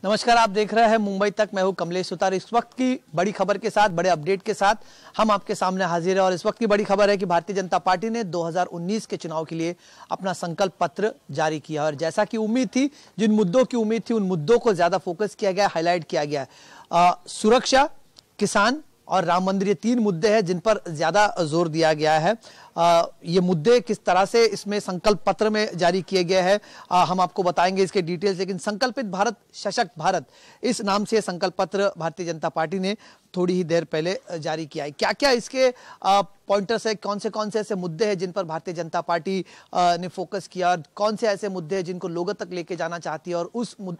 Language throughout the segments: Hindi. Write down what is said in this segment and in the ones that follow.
नमस्कार, आप देख रहे हैं मुंबई तक। मैं हूं कमलेश सुतार। इस वक्त की बड़ी खबर के साथ, बड़े अपडेट के साथ हम आपके सामने हाजिर हैं। और इस वक्त की बड़ी खबर है कि भारतीय जनता पार्टी ने 2019 के चुनाव के लिए अपना संकल्प पत्र जारी किया। और जैसा कि उम्मीद थी, जिन मुद्दों की उम्मीद थी, उन मुद्दों को ज्यादा फोकस किया गया, हाईलाइट किया गया। सुरक्षा, किसान और राम मंदिर, ये तीन मुद्दे हैं जिन पर ज्यादा जोर दिया गया है। ये मुद्दे किस तरह से इसमें संकल्प पत्र में जारी किए गए हैं, हम आपको बताएंगे इसके डिटेल्स। लेकिन संकल्पित भारत सशक्त भारत, इस नाम से संकल्प पत्र भारतीय जनता पार्टी ने थोड़ी ही देर पहले जारी किया है। क्या क्या इसके पॉइंटर्स है, कौन से ऐसे मुद्दे हैं जिन पर भारतीय जनता पार्टी ने फोकस किया, और कौन से ऐसे मुद्दे हैं जिनको लोगों तक लेके जाना चाहती है, और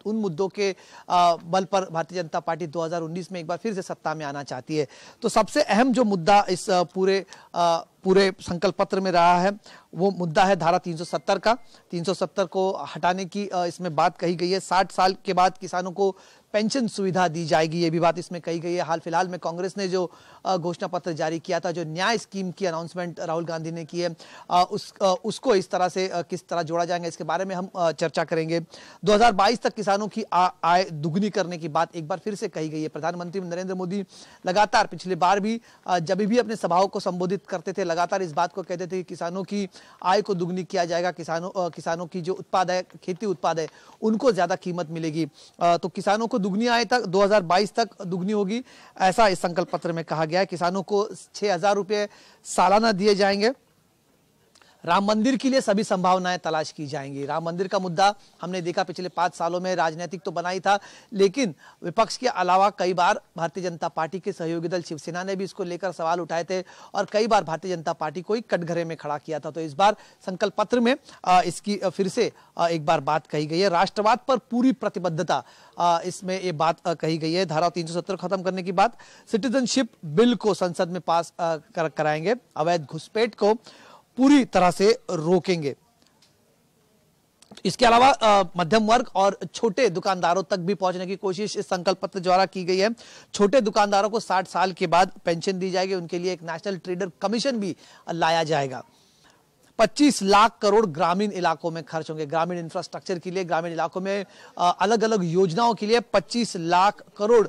उन मुद्दों के बल पर भारतीय जनता पार्टी 2019 में एक बार फिर से सत्ता में आना चाहती है। तो सबसे अहम जो मुद्दा इस पूरे संकल्प पत्र में रहा है, वो मुद्दा है धारा 370 का। 370 को हटाने की इसमें बात कही गई है। 60 साल के बाद किसानों को पेंशन सुविधा दी जाएगी, ये भी बात इसमें कही गई है। हाल फिलहाल में कांग्रेस ने जो घोषणा पत्र जारी किया था, जो न्याय स्कीम की अनाउंसमेंट राहुल गांधी ने की है, उसको इस तरह से किस तरह जोड़ा जाएगा, इसके बारे में हम चर्चा करेंगे। 2022 तक किसानों की आय दुगनी करने की बात एक बार फिर से कही गई है। प्रधानमंत्री नरेंद्र मोदी लगातार पिछली बार भी जब भी अपने सभाओं को संबोधित करते थे, लगातार इस बात को कहते थे कि किसानों की आय को दुगनी किया जाएगा, किसानों की जो उत्पाद है, खेती उत्पाद है, उनको ज्यादा कीमत मिलेगी। तो किसानों को दुगनी आय तक 2022 तक दुगनी होगी, ऐसा इस संकल्प पत्र में कहा गया है। किसानों को 6,000 रुपए सालाना दिए जाएंगे। राम मंदिर के लिए सभी संभावनाएं तलाश की जाएंगी। राम मंदिर का मुद्दा हमने देखा पिछले 5 सालों में राजनीतिक तो बना ही था, लेकिन विपक्ष के अलावा कई बार भारतीय जनता पार्टी के सहयोगी दल शिवसेना ने भी इसको लेकर सवाल उठाए थे, और कई बार भारतीय जनता पार्टी को ही कटघरे में खड़ा किया था। तो इस बार संकल्प पत्र में इसकी फिर से एक बार बात कही गई है। राष्ट्रवाद पर पूरी प्रतिबद्धता, इसमें ये बात कही गई है। धारा 370 खत्म करने की बात, सिटीजनशिप बिल को संसद में पास कराएंगे, अवैध घुसपैठ को पूरी तरह से रोकेंगे। इसके अलावा मध्यम वर्ग और छोटे दुकानदारों तक भी पहुंचने की कोशिश इस संकल्प पत्र द्वारा की गई है। छोटे दुकानदारों को 60 साल के बाद पेंशन दी जाएगी, उनके लिए एक नेशनल ट्रेडर कमीशन भी लाया जाएगा। 25 लाख करोड़ ग्रामीण इलाकों में खर्च होंगे, ग्रामीण इंफ्रास्ट्रक्चर के लिए, ग्रामीण इलाकों में अलग अलग योजनाओं के लिए 25 लाख करोड़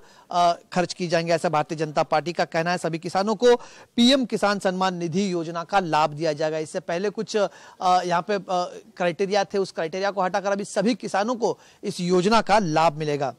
खर्च की जाएंगे, ऐसा भारतीय जनता पार्टी का कहना है। सभी किसानों को पीएम किसान सम्मान निधि योजना का लाभ दिया जाएगा। इससे पहले कुछ यहाँ पे क्राइटेरिया थे, उस क्राइटेरिया को हटाकर अभी सभी किसानों को इस योजना का लाभ मिलेगा।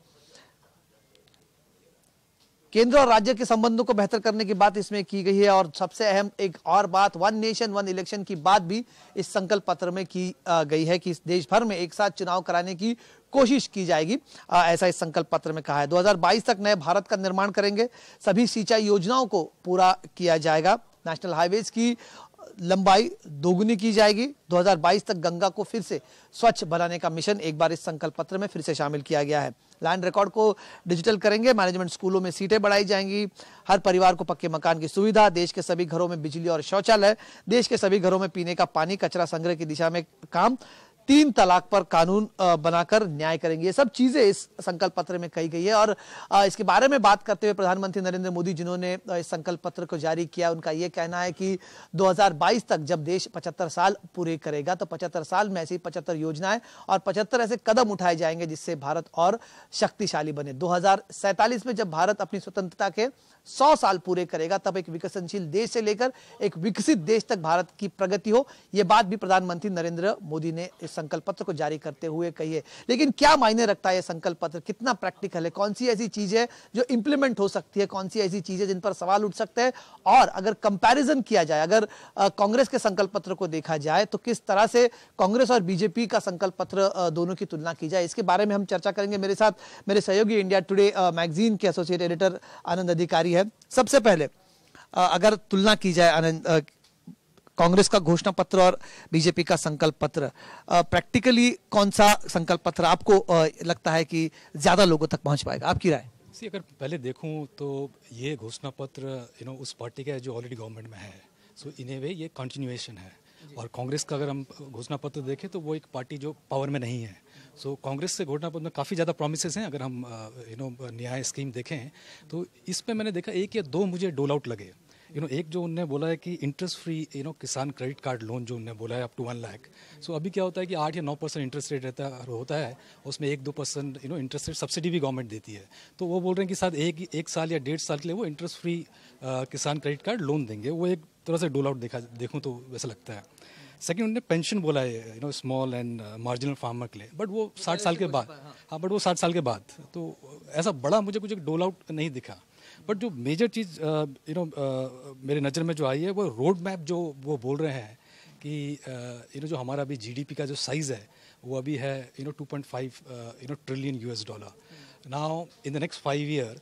केंद्र और राज्य के संबंधों को बेहतर करने की बात इसमें की गई है। और सबसे अहम एक और बात, वन नेशन वन इलेक्शन की बात भी इस संकल्प पत्र में की गई है कि इस देश भर में एक साथ चुनाव कराने की कोशिश की जाएगी, ऐसा इस संकल्प पत्र में कहा है। 2022 तक नए भारत का निर्माण करेंगे, सभी सिंचाई योजनाओं को पूरा किया जाएगा, नेशनल हाईवेज की लंबाई दोगुनी की जाएगी। 2022 तक गंगा को फिर से स्वच्छ बनाने का मिशन एक बार इस संकल्प पत्र में फिर से शामिल किया गया है। लैंड रिकॉर्ड को डिजिटल करेंगे, मैनेजमेंट स्कूलों में सीटें बढ़ाई जाएंगी, हर परिवार को पक्के मकान की सुविधा, देश के सभी घरों में बिजली और शौचालय, देश के सभी घरों में पीने का पानी, कचरा संग्रह की दिशा में काम, 3 तलाक पर कानून बनाकर न्याय करेंगे। ये सब चीजें इस संकल्प पत्र में कही गई है। और इसके बारे में बात करते हुए प्रधानमंत्री नरेंद्र मोदी, जिन्होंने इस संकल्प पत्र को जारी किया, उनका यह कहना है कि 2022 तक जब देश 75 साल पूरे करेगा, तो 75 साल में ऐसी 75 योजनाएं और 75 ऐसे कदम उठाए जाएंगे जिससे भारत और शक्तिशाली बने। 2047 में जब भारत अपनी स्वतंत्रता के 100 साल पूरे करेगा, तब एक विकसनशील देश से लेकर एक विकसित देश तक भारत की प्रगति हो, यह बात भी प्रधानमंत्री नरेंद्र मोदी ने इस संकल्प पत्र को जारी करते हुए कही है। लेकिन क्या मायने रखता है यह संकल्प पत्र, कितना प्रैक्टिकल है, कौन सी ऐसी चीज है जो इंप्लीमेंट हो सकती है, कौन सी ऐसी चीज है जिन पर सवाल उठ सकते हैं। और अगर कंपैरिजन किया जाए, अगर कांग्रेस के संकल्प पत्र को देखा जाए, तो किस तरह से कांग्रेस और बीजेपी का संकल्प पत्र दोनों की तुलना की जाए, इसके बारे में हम चर्चा करेंगे। मेरे साथ मेरे सहयोगी इंडिया टुडे मैगजीन के एसोसिएट एडिटर आनंद अधिकारी है। सबसे पहले अगर तुलना की जाए आनंद, कांग्रेस का घोषणा पत्र और बीजेपी का संकल्प पत्र, प्रैक्टिकली कौन सा संकल्प पत्र आपको लगता है कि ज्यादा लोगों तक पहुंच पाएगा, आपकी राय? अगर पहले देखूं तो ये घोषणा पत्र उस पार्टी का है जो ऑलरेडी गवर्नमेंट में है, सो इन ए वे ये कंटिन्यूएशन है। और कांग्रेस का अगर हम घोषणा पत्र देखें तो वो एक पार्टी जो पावर में नहीं है। सो कांग्रेस से घोषणा पत्र में काफ़ी ज़्यादा प्रोमिसेस हैं। अगर हम न्याय स्कीम देखें तो इस पे मैंने देखा 1 या 2 मुझे डोल आउट लगे। एक जो उन्होंने बोला है कि इंटरेस्ट फ्री किसान क्रेडिट कार्ड लोन जो उन्होंने बोला है अप टू 1 लाख। सो अभी क्या होता है कि 8 या 9% इंटरेस्ट रेट होता है, उसमें 1-2% इंटरेस्ट रेट सब्सिडी भी गवर्नमेंट देती है। तो वो बोल रहे हैं कि शायद एक साल या 1.5 साल के लिए वो इंटरेस्ट फ्री किसान क्रेडिट कार्ड लोन देंगे। वो एक तरह से डोल आउट देखूँ तो वैसा लगता है। सेकंड, उन्होंने पेंशन बोला है स्मॉल एंड मार्जिनल फार्मर के लिए, बट वो 60 साल के बाद, हाँ बट वो 60 साल के बाद, तो ऐसा बड़ा मुझे कुछ डोल आउट नहीं दिखा। बट जो मेजर चीज़ मेरे नज़र में जो आई है वो रोड मैप जो वो बोल रहे हैं कि जो हमारा अभी जीडीपी का जो साइज़ है वो अभी है 2.5 trillion $। Now in the next 5 year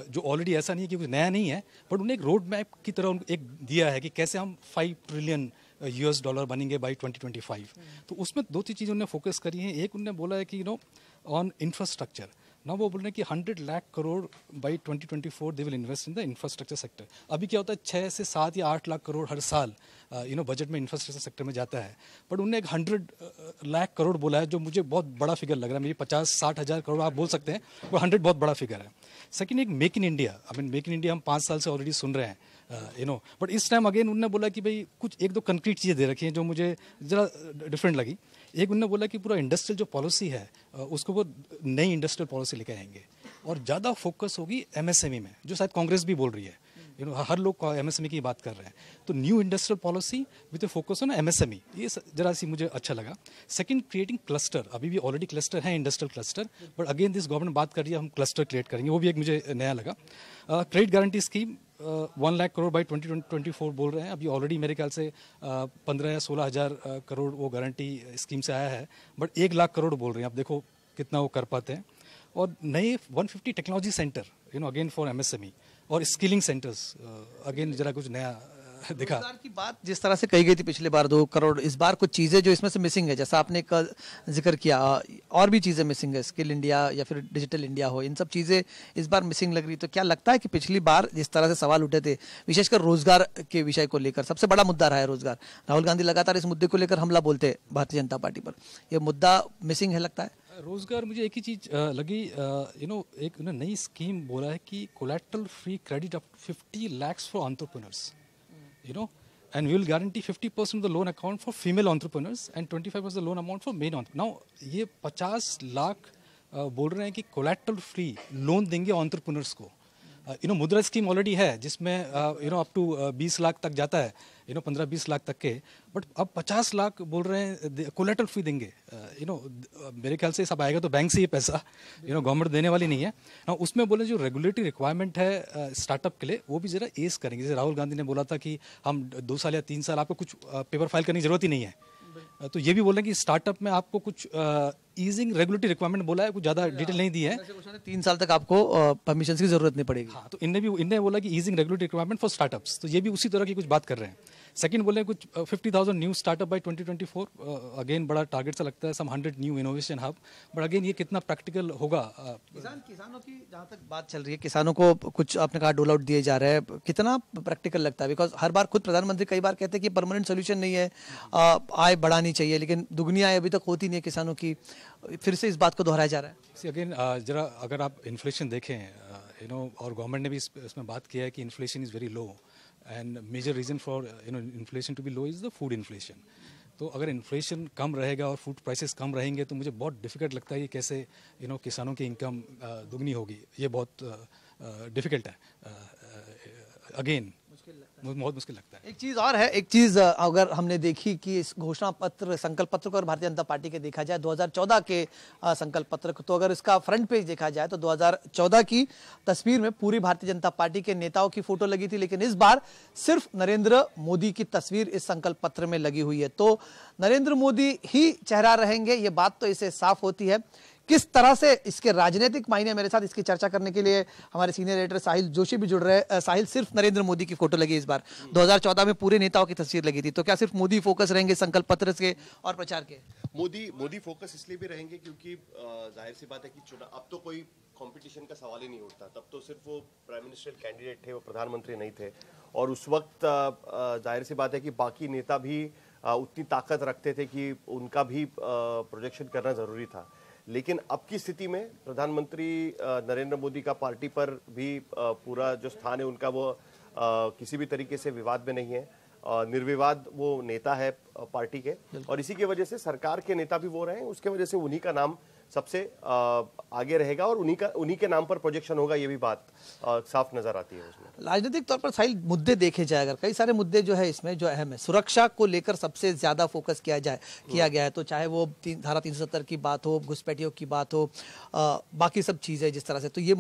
जो ऑलरेडी ऐसा नहीं है कि कुछ नया नहीं है, बट उन्हें एक रोड मैप की तरह एक दिया है कि कैसे हम 5 ट्रिलियन $, बनेंगे बाई 2025। तो उसमें 2-3 चीज़ें उन्होंने फोकस करी हैं। एक उन्होंने बोला है कि ऑन इंफ्रास्ट्रक्चर। ना वो बोल रहे हैं कि 100 lakh crore by 2024 they will invest in the infrastructure sector. अभी क्या होता है 6 से 7 या 8 लाख करोड़ हर साल बजट में इंफ्रास्ट्रक्चर सेक्टर में जाता है, बट उन्होंने एक 100 लाख करोड़ बोला है, जो मुझे बहुत बड़ा फिगर लग रहा है। मेरी 50-60 हज़ार करोड़ आप बोल सकते हैं, वो 100 बहुत बड़ा फिगर है। सेकेंड, एक make in India. Make in India हम 5 साल से ऑलरेडी सुन रहे हैं बट इस टाइम अगेन उन्होंने बोला कि भाई कुछ 1-2 कंक्रीट चीज़ें दे रखी हैं जो मुझे ज़रा डिफरेंट लगी। एक उन्होंने बोला कि पूरा इंडस्ट्रियल जो पॉलिसी है उसको वो नई इंडस्ट्रियल पॉलिसी लेकर आएंगे और ज़्यादा फोकस होगी एमएसएमई में, जो शायद कांग्रेस भी बोल रही है। हर लोग एमएसएमई की बात कर रहे हैं, तो new industrial policy with focus on MSME, ये जरा सी मुझे अच्छा लगा। Second, creating cluster. अभी भी ऑलरेडी क्लस्टर है, industrial cluster, but again this government बात कर रही है हम क्लस्टर क्रिएट करेंगे, वो भी एक मुझे नया लगा। Credit guarantee scheme 1 lakh crore by 2024 बोल रहे हैं। अभी ऑलरेडी मेरे ख्याल से 15 या 16 हज़ार करोड़ वो गारंटी स्कीम से आया है, बट 1 लाख करोड़ बोल रहे हैं। आप देखो कितना वो कर पाते हैं। और नए 150 technology centre again for MSME और स्किलिंग सेंटर्स, अगेन जरा कुछ नया दिखा। रोजगार की बात जिस तरह से कही गई थी पिछले बार 2 करोड़, इस बार कुछ चीजें जो इसमें से मिसिंग है, जैसा आपने जिक्र किया, और भी चीजें मिसिंग है, स्किल इंडिया या फिर डिजिटल इंडिया हो, इन सब चीजें इस बार मिसिंग लग रही। तो क्या लगता है कि पिछली बार जिस तरह से सवाल उठे थे विशेषकर रोजगार के विषय को लेकर, सबसे बड़ा मुद्दा रहा है रोजगार, राहुल गांधी लगातार इस मुद्दे को लेकर हमला बोलते हैं भारतीय जनता पार्टी पर, यह मुद्दा मिसिंग है लगता है? रोजगार मुझे एक ही चीज़ लगी, एक नई स्कीम बोला है कि collateral free credit up 50 lakhs for entrepreneurs, and we will guarantee 50% of the loan account for female entrepreneurs and 25% of the loan amount for male entrepreneurs. Now ये 50 लाख बोल रहे हैं कि कोलैटरल फ्री लोन देंगे एंटरप्रेन्योर्स को। मुद्रा स्कीम ऑलरेडी है जिसमें अप टू 20 लाख तक जाता है, 15-20 लाख तक के, बट अब 50 लाख बोल रहे हैं कोलैटरल फी देंगे। मेरे ख्याल से सब आएगा तो बैंक से ये पैसा गवर्नमेंट देने वाली नहीं है ना। उसमें बोले जो रेगुलेटरी रिक्वायरमेंट है स्टार्टअप के लिए वो भी जरा एज करेंगे। जैसे राहुल गांधी ने बोला था कि हम 2 साल या 3 साल आपको कुछ पेपर फाइल करने की जरूरत ही नहीं है, तो ये भी बोल रहे हैं कि स्टार्टअप में आपको कुछ ईजिंग रेगुलेटरी रिक्वायरमेंट बोला है, कुछ ज़्यादा डिटेल नहीं दी है। 3 साल तक आपको परमिशन की जरूरत नहीं पड़ेगी। हाँ, तो इनने बोला कि easing regulatory requirement for startups, तो ये भी उसी तरह की कुछ बात कर रहे हैं। सेकंड बोले कुछ 50,000 न्यू स्टार्टअप बाय 2024, अगेन बड़ा टारगेट सा लगता है, सम 100 new innovation hub, but again ये कितना प्रैक्टिकल होगा। किसानों की जहाँ तक बात चल रही है, किसानों को कुछ आपने कहा डोल आउट दिए जा रहे हैं, कितना प्रैक्टिकल लगता है? बिकॉज हर बार खुद प्रधानमंत्री कई बार कहते हैं कि परमानेंट सोल्यूशन नहीं है, आय बढ़ानी चाहिए, लेकिन दुगनी आय अभी तक होती नहीं है किसानों की, फिर से इस बात को दोहराया जा रहा है। अगेन जरा अगर आप इन्फ्लेशन देखें और गवर्नमेंट ने भी इसमें बात किया है कि inflation is very low and major reason for inflation to be low is the food inflation. तो अगर इन्फ्लेशन कम रहेगा और फूड प्राइसेस कम रहेंगे तो मुझे बहुत डिफिकल्ट लगता है कि कैसे किसानों की इनकम दुगनी होगी। ये बहुत डिफिकल्ट है, अगेन बहुत मुश्किल लगता है। एक चीज और है, एक चीज अगर हमने देखी कि इस घोषणा पत्र, संकल्प पत्र को और भारतीय जनता पार्टी के देखा जाए 2014 के संकल्प पत्र को, तो अगर इसका फ्रंट पेज देखा जाए तो 2014 की तस्वीर में पूरी भारतीय जनता पार्टी के नेताओं की फोटो लगी थी, लेकिन इस बार सिर्फ नरेंद्र मोदी की तस्वीर इस संकल्प पत्र में लगी हुई है। तो नरेंद्र मोदी ही चेहरा रहेंगे, ये बात तो इससे साफ होती है। किस तरह से इसके राजनीतिक मायने, मेरे साथ इसकी चर्चा करने के लिए हमारे सीनियर एडिटर साहिल जोशी भी जुड़ रहे हैं। साहिल, सिर्फ नरेंद्र मोदी की फोटो लगी इस बार, 2014 में पूरे नेताओं की तस्वीर लगी थी, तो क्या सिर्फ मोदी फोकस रहेंगे संकल्प पत्र के और प्रचार के? मोदी फोकस इसलिए भी रहेंगे क्योंकि जाहिर सी बात है कि चुनाव अब तो कोई कंपटीशन का सवाल ही नहीं उठता। तब तो सिर्फ वो प्राइम मिनिस्टर कैंडिडेट थे, वो प्रधानमंत्री नहीं थे, और उस वक्त जाहिर सी बात है कि बाकी नेता भी उतनी ताकत रखते थे कि उनका भी प्रोजेक्शन करना जरूरी था। लेकिन अब की स्थिति में प्रधानमंत्री नरेंद्र मोदी का पार्टी पर भी पूरा जो स्थान है उनका वो किसी भी तरीके से विवाद में नहीं है, निर्विवाद वो नेता है पार्टी के, और इसी की वजह से सरकार के नेता भी वो रहे, उसके वजह से उन्हीं का नाम सबसे आगे रहेगा और उन्हीं के नाम पर प्रोजेक्शन होगा, ये भी बात साफ नजर आती है उसमें। राजनीतिक तौर पर साहिल मुद्दे देखे जाए, अगर कई सारे मुद्दे जो है इसमें जो अहम है, सुरक्षा को लेकर सबसे ज्यादा फोकस किया गया है, तो चाहे वो धारा 370 की बात हो, घुसपैठियों की बात हो, बाकी सब चीजें जिस तरह से, तो ये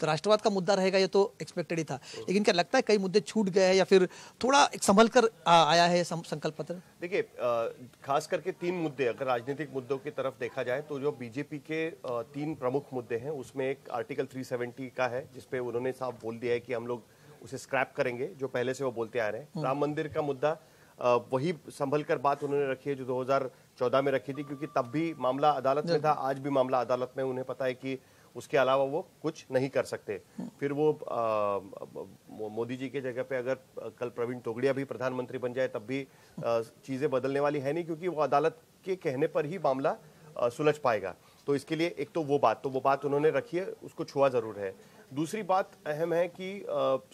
राष्ट्रवाद का मुद्दा रहेगा, ये तो एक्सपेक्टेड ही था। लेकिन क्या लगता है कई मुद्दे छूट गए हैं या फिर थोड़ा संभल कर आया है संकल्प पत्र? देखिए, खास करके 3 मुद्दे, अगर राजनीतिक मुद्दों की तरफ देखा जाए तो जो बीजेपी के 3 प्रमुख मुद्दे हैं, उसमें एक आर्टिकल 370 का है, जिसपे उन्होंने साफ बोल दिया है कि हम लोग उसे स्क्रैप करेंगे, जो पहले से वो बोलते आ रहे हैं। राम मंदिर का मुद्दा, वही संभल कर बात उन्होंने रखी है जो 2014 में रखी थी, क्योंकि तब भी मामला अदालत में था, आज भी मामला अदालत में, उन्हें पता है कि उसके अलावा वो कुछ नहीं कर सकते। फिर वो मोदी जी के जगह पे अगर कल प्रवीण तोगड़िया भी प्रधानमंत्री बन जाए तब भी चीजें बदलने वाली है नहीं, क्योंकि वो अदालत के कहने पर ही मामला सुलझ पाएगा। तो इसके लिए एक तो वो बात उन्होंने रखी है, उसको छुआ जरूर है। दूसरी बात अहम है कि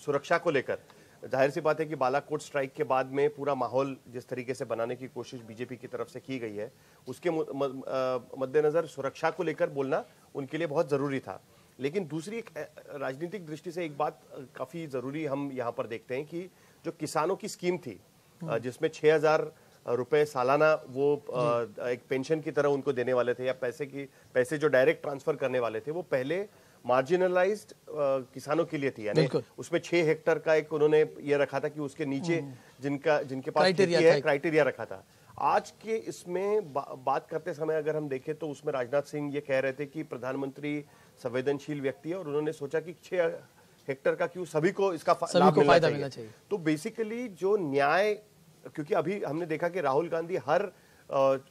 सुरक्षा को लेकर जाहिर सी बात है कि बालाकोट स्ट्राइक के बाद में पूरा माहौल जिस तरीके से बनाने की कोशिश बीजेपी की तरफ से की गई है, उसके मद्देनजर सुरक्षा को लेकर बोलना उनके लिए बहुत जरूरी था। लेकिन दूसरी एक राजनीतिक दृष्टि से एक बात काफी जरूरी हम यहाँ पर देखते हैं कि जो किसानों की स्कीम थी, जिसमें 6,000 रुपए सालाना वो एक पेंशन की तरह उनको देने वाले थे, या पैसे जो डायरेक्ट ट्रांसफर करने वाले थे, वो पहले मार्जिनलाइज्ड किसानों के लिए थी। यानी उसमें 6 हेक्टर का एक उन्होंने ये रखा था कि उसके नीचे जिनके पास क्राइटेरिया रखा था। आज के इसमें बात करते समय अगर हम देखें तो उसमें राजनाथ सिंह ये कह रहे थे कि प्रधानमंत्री संवेदनशील व्यक्ति है और उन्होंने सोचा कि 6 हेक्टर का क्यों, सभी को इसका लाभ मिलना चाहिए। तो बेसिकली जो न्याय, क्योंकि अभी हमने देखा कि राहुल गांधी हर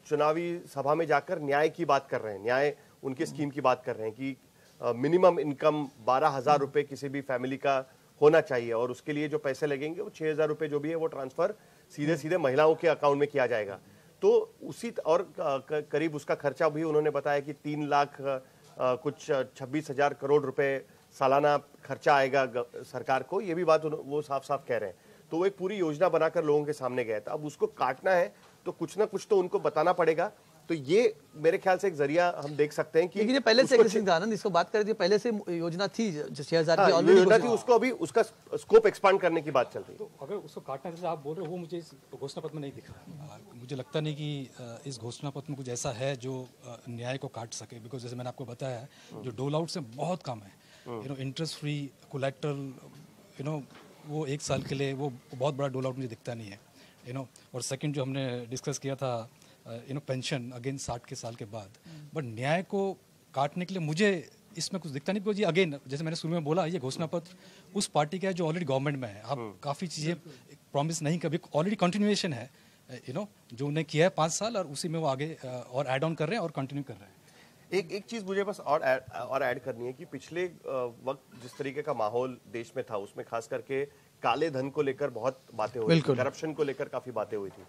चुनावी सभा में जाकर न्याय की बात कर रहे हैं, न्याय उनके स्कीम की बात कर रहे हैं कि मिनिमम इनकम 12,000 रुपए किसी भी फैमिली का होना चाहिए, और उसके लिए जो पैसे लगेंगे वो 6,000 रुपए जो भी है वो ट्रांसफर सीधे महिलाओं के अकाउंट में किया जाएगा। तो उसी और करीब उसका खर्चा भी उन्होंने बताया कि 3 लाख कुछ 26,000 करोड़ रुपए सालाना खर्चा आएगा सरकार को, ये भी बात वो साफ साफ कह रहे हैं। तो वो एक पूरी योजना बनाकर लोगों के सामने गया था। अब उसको काटना है तो कुछ ना कुछ तो उनको बताना पड़ेगा। तो ये मेरे ख्याल से एक जरिया हम देख सकते हैं कि लेकिन ये पहले से आनंद इसको बात कर दी, पहले से योजना थी, 6,000 की ऑलरेडी योजना थी, उसको अभी उसका स्कोप एक्सपांड करने की बात चल रही है। तो अगर उसको काटना जैसे आप बोल रहे हो, वो मुझे इस घोषणा पत्र में नहीं दिख रहा। मुझे लगता नहीं कि इस घोषणा पत्र में कुछ ऐसा है जो न्याय को काट सके, बिकॉज जैसे मैंने आपको बताया जो डोल आउट से बहुत कम है, इंटरेस्ट फ्री कोलैटरल, वो 1 साल के लिए वो बहुत बड़ा डोल आउट मुझे दिखता नहीं है, और सेकंड जो हमने डिस्कस किया था पेंशन अगेन 60 के साल के बाद, बट न्याय को काटने के लिए मुझे इसमें कुछ दिखता नहीं, बिकॉज ये अगेन जैसे मैंने शुरू में बोला, ये घोषणा पत्र उस पार्टी का है जो ऑलरेडी गवर्नमेंट में है। आप काफ़ी चीज़ें प्रॉमिस नहीं, कभी ऑलरेडी कंटिन्यूएशन है, जो उन्हें किया है 5 साल, और उसी में वो आगे और ऐड ऑन कर रहे हैं और कंटिन्यू कर रहे हैं। एक चीज मुझे बस और ऐड करनी है कि पिछले वक्त जिस तरीके का माहौल देश में था, उसमें खास करके काले धन को लेकर बहुत बातें हुई थी, करप्शन को लेकर काफी बातें हुई थी।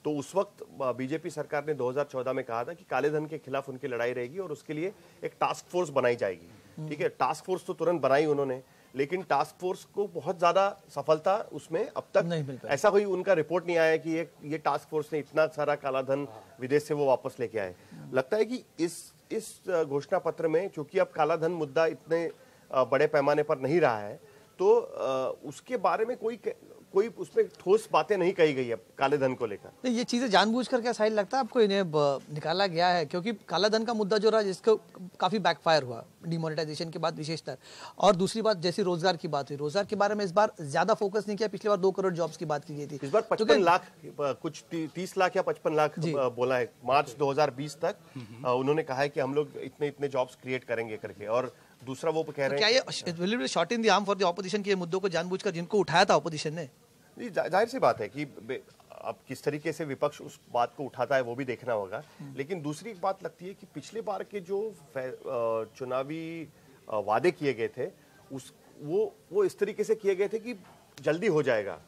तो उस वक्त बीजेपी सरकार ने 2014 में कहा था कि काले धन के खिलाफ उनकी लड़ाई रहेगी और उसके लिए एक टास्क फोर्स बनाई जाएगी। ठीक है, टास्क फोर्स तो तुरंत बनाई उन्होंने, लेकिन टास्क फोर्स को बहुत ज्यादा सफलता उसमें अब तक ऐसा कोई उनका रिपोर्ट नहीं आया कि ये टास्क फोर्स ने इतना सारा काला धन विदेश से वो वापस लेके आए। लगता है कि इस घोषणा पत्र में, चूंकि अब काला धन मुद्दा इतने बड़े पैमाने पर नहीं रहा है, तो उसके बारे में कोई उसमें ठोस बातें नहीं कही गई है काले धन को लेकर। नहीं, ये चीजें जानबूझकर क्या साहिल लगता है आपको इन्हें निकाला गया है? क्योंकि काला धन का मुद्दा जो रहा, जिसको काफी बैकफायर हुआ डिमोनेटाइजेशन के बाद विशेषतर, और दूसरी बात जैसी रोजगार की बात हुई, रोजगार के बारे में इस बार ज्यादा फोकस नहीं किया। पिछली बार 2 करोड़ जॉब्स की बात की गई थी, इस बार 55 लाख, कुछ 30 लाख या 55 लाख बोला है। मार्च 2020 तक उन्होंने कहा है कि हम लोग इतने जॉब्स क्रिएट करेंगे करके। और दूसरा वो कह रहे हैं क्या ये short in the arm for the opposition के मुद्दों को जानबूझकर, जिनको उठाया था ऑपोजिशन ने? जाहिर सी बात है कि अब किस तरीके से विपक्ष उस बात को उठाता है वो भी देखना होगा। लेकिन दूसरी एक बात लगती है कि पिछले बार के जो चुनावी वादे किए गए थे, वो इस तरीके से किए गए थे कि जल्दी हो जाएगा,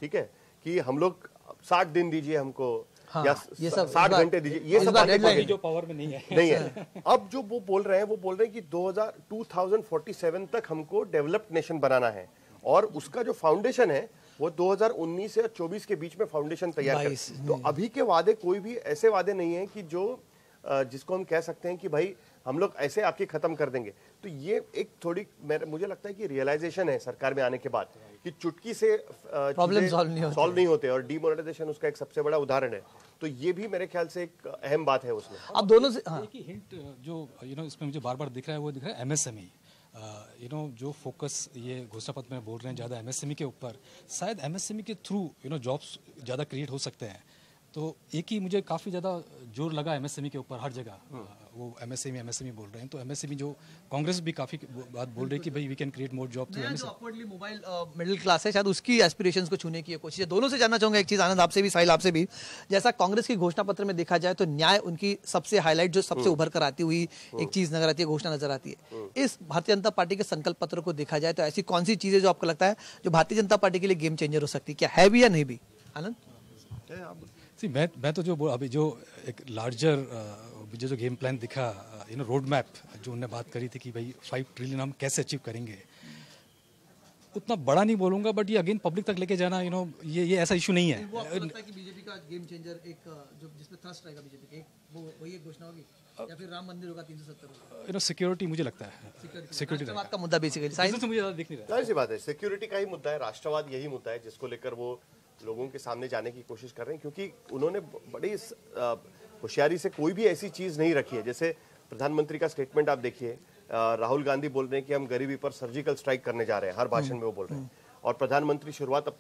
ठीक है, कि हम लोग 60 दिन दीजिए हमको, या 60 घंटे दीजिए, ये सब बातें जो पावर में नहीं है। अब जो वो बोल रहे हैं कि 2047 तक हमको डेवलप्ड नेशन बनाना है, और उसका जो फाउंडेशन है वो 2019 से 24 के बीच में फाउंडेशन तैयार कर। तो अभी के वादे कोई भी ऐसे वादे नहीं है कि जो जिसको हम कह सकते हैं कि भाई हम लोग ऐसे आपकी खत्म कर देंगे। तो ये एक थोड़ी मुझे लगता है कि रियलाइजेशन है सरकार में आने के बाद कि चुटकी से प्रॉब्लम सॉल्व नहीं होते और डीमोनेटाइजेशन उसका एक सबसे बड़ा उदाहरण है। तो ये भी मेरे ख्याल से एक अहम बात है उसमें। अब दोनों से एक ही हिंट जो इसमें मुझे बार बार दिख रहा है वो दिख रहा है एमएसएमई। जो फोकस ये घोषणा पत्र में बोल रहे हैं ज़्यादा एमएसएमई के ऊपर, शायद एमएसएमई के थ्रू जॉब्स ज़्यादा क्रिएट हो सकते हैं। तो एक ही मुझे काफ़ी ज़्यादा जोर लगा एमएसएमई के ऊपर हर जगह। वो एमएसएमई बोल रहे हैं, तो एमएसएमई जो कांग्रेस भी काफ़ी बात बोल रही है कि भाई we can create more job through MSME. Upwardly mobile middle class है, शायद उसकी एस्पिरेशंस को छूने की कोशिश है। दोनों से जानना चाहूंगा एक चीज़, आनंद आपसे भी, साहिल आपसे भी। जैसा कांग्रेस की घोषणा पत्र में देखा जाए तो न्याय उनकी सबसे हाईलाइट, जो सबसे उभर कर आती हुई एक चीज़ नजर आती है, घोषणा नजर आती है। इस भारतीय जनता पार्टी के संकल्प पत्र को देखा जाए तो ऐसी कौन सी चीज़ें जो आपको लगता है जो भारतीय जनता पार्टी के लिए गेम चेंजर हो सकती है, क्या है भी या नहीं भी? आनंद मैं तो जो अभी जो एक लार्जर जो गेम प्लान दिखा, रोड मैप जो उन्होंने बात करी थी कि भाई 5 ट्रिलियन हम कैसे अचीव करेंगे, उतना बड़ा नहीं बोलूंगा, बट ये अगेन पब्लिक तक लेके जाना ये ऐसा इशू नहीं है। वो आपको लगता है कि बीजेपी का गेम चेंजर एक जो जिसमें थ्रस्ट रहेगा बीजेपी के, वो ये घोषणा होगी या फिर राम मंदिर होगा 370 होगा? सिक्योरिटी मुझे लगता है, सिक्योरिटी का मुद्दा बेसिकली से मुझे ज़्यादा दिख नहीं रहा। जाहिर सी बात है, सिक्योरिटी का ही मुद्दा है, राष्ट्रवाद यही मुद्दा है जिसको लेकर वो लोगों के सामने जाने की कोशिश कर रहे हैं, क्योंकि उन्होंने बड़ी होशियारी से कोई भी ऐसी चीज नहीं रखी है। जैसे प्रधानमंत्री का स्टेटमेंट आप देखिए, राहुल गांधी बोल रहे हैं कि हम गरीबी पर सर्जिकल स्ट्राइक करने जा रहे हैं, हर भाषण में वो बोल रहे हैं। और प्रधानमंत्री शुरुआत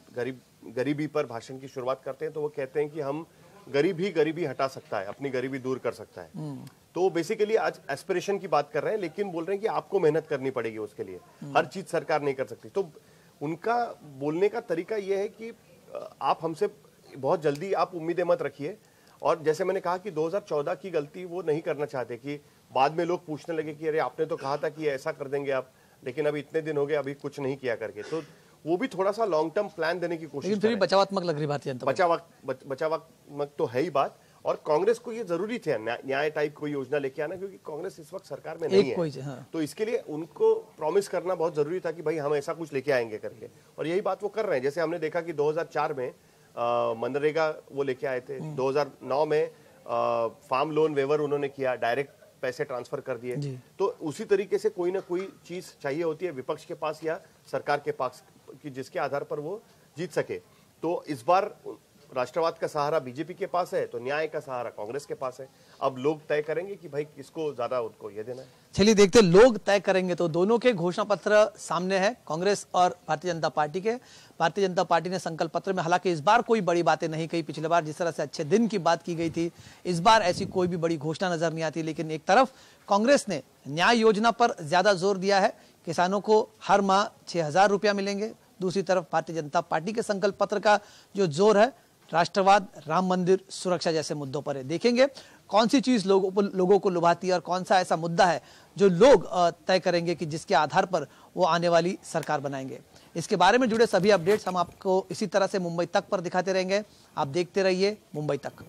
गरीबी पर भाषण की शुरुआत करते हैं तो वो कहते हैं कि हम गरीबी हटा सकता है, अपनी गरीबी दूर कर सकता है। तो बेसिकली आज एस्पिरेशन की बात कर रहे हैं, लेकिन बोल रहे हैं कि आपको मेहनत करनी पड़ेगी उसके लिए, हर चीज सरकार नहीं कर सकती। तो उनका बोलने का तरीका यह है कि आप हमसे बहुत जल्दी आप उम्मीदें मत रखिए। और जैसे मैंने कहा कि 2014 की गलती वो नहीं करना चाहते कि बाद में लोग पूछने लगे कि अरे आपने तो कहा था कि ऐसा कर देंगे आप, लेकिन अभी इतने दिन हो गए अभी कुछ नहीं किया करके। तो वो भी थोड़ा सा लॉन्ग टर्म प्लान देने की कोशिश, लेकिन फिर बचावात्मक लग रही भारतीय जनता बचावात्मक तो है ही बात। और कांग्रेस को ये जरूरी थे न्याय टाइप कोई योजना लेके आना, क्योंकि कांग्रेस इस वक्त सरकार में नहीं है। हाँ। तो इसके लिए उनको प्रॉमिस करना बहुत जरूरी था कि भाई हम ऐसा कुछ लेके आएंगे करके, और यही बात वो कर रहे हैं। जैसे हमने देखा कि 2004 में मनरेगा वो लेके आए थे, 2009 में फार्म लोन वेवर उन्होंने किया, डायरेक्ट पैसे ट्रांसफर कर दिए। तो उसी तरीके से कोई ना कोई चीज चाहिए होती है विपक्ष के पास या सरकार के पास कि जिसके आधार पर वो जीत सके। तो इस बार राष्ट्रवाद का सहारा बीजेपी के पास है, तो न्याय का सहारा कांग्रेस के पास है। अब लोग तय करेंगे कि भाई किसको ज्यादा उनको ये देना है। चलिए देखते, लोग तय करेंगे। तो दोनों के घोषणा पत्र सामने है, कांग्रेस और भारतीय जनता पार्टी के। भारतीय जनता पार्टी ने संकल्प पत्र में हालांकि इस बार कोई बड़ी बातें नहीं कही। पिछले बार जिस तरह से अच्छे दिन की बात की गई थी, इस बार ऐसी कोई भी बड़ी घोषणा नजर नहीं आती। लेकिन एक तरफ कांग्रेस ने न्याय योजना पर ज्यादा जोर दिया है, किसानों को हर माह 6,000 रुपया मिलेंगे। दूसरी तरफ भारतीय जनता पार्टी के संकल्प पत्र का जो जोर है राष्ट्रवाद, राम मंदिर, सुरक्षा जैसे मुद्दों पर है। देखेंगे कौन सी चीज लोगों को लुभाती है और कौन सा ऐसा मुद्दा है जो लोग तय करेंगे कि जिसके आधार पर वो आने वाली सरकार बनाएंगे। इसके बारे में जुड़े सभी अपडेट्स हम आपको इसी तरह से मुंबई तक पर दिखाते रहेंगे। आप देखते रहिए मुंबई तक।